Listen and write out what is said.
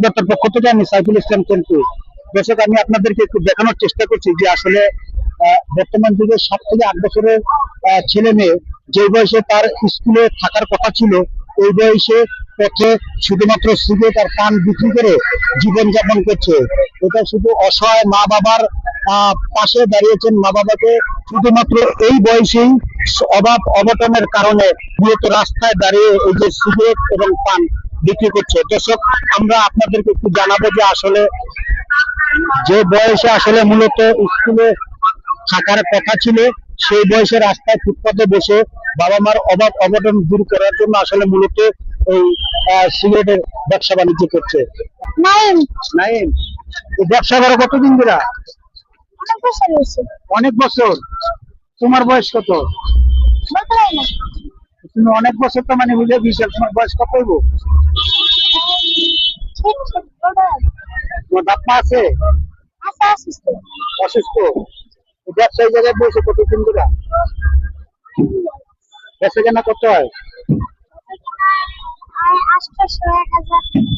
উদ্যোক্তার পক্ষ থেকে আমি সাইফুল ইসলাম চন্টু। দর্শক, আমি আপনাদেরকে একটু দেখানোর চেষ্টা করছি যে আসলে বর্তমান যুগে 7 থেকে 8 বছরের ছেলে মেয়ে যে বয়সে তার স্কুলে থাকার কথা ছিল, এই বয়সে পথে শুধুমাত্র সিগারেট আর পান বিক্রি করে জীবনযাপন করছে। এটা শুধু অসহায় মা বাবার পাশে দাঁড়িয়েছেন, মা বাবাকে শুধুমাত্র এই বয়সেই অভাব অনটনের কারণে মূলত রাস্তায় দাঁড়িয়ে এই যে সিগারেট এবং পান বিক্রি করছে। দর্শক, আমরা আপনাদেরকে একটু জানাবো যে আসলে যে বয়সে আসলে মূলত স্কুলে থাকার কথা ছিল, সেই বয়সে রাস্তায় ফুটপাতে বসে বাবা মার অভাব অনটন দূর করার জন্য আসলে মূলত এই সিগারেটের ব্যবসা বাণিজ্য করছে। নাইম নাইম, এই ব্যবসা করো কতদিন ধরে? অনেক বছর হয়েছে। অনেক বছর। তোমার বয়স কত? বলতে পারি না। তুমি অনেক বছর তো মানে বুঝে বিশাল, তোমার বয়স কত হইব? ঠিক ঠিক বলতে পারি না। তোমার বাপ মা আছে? আচ্ছা আসিস অসুস্থ? ব্যবসায়ী জায়গায় বসে কতদিন ধরে? বেচা কেনা করতে হয়? 800 1000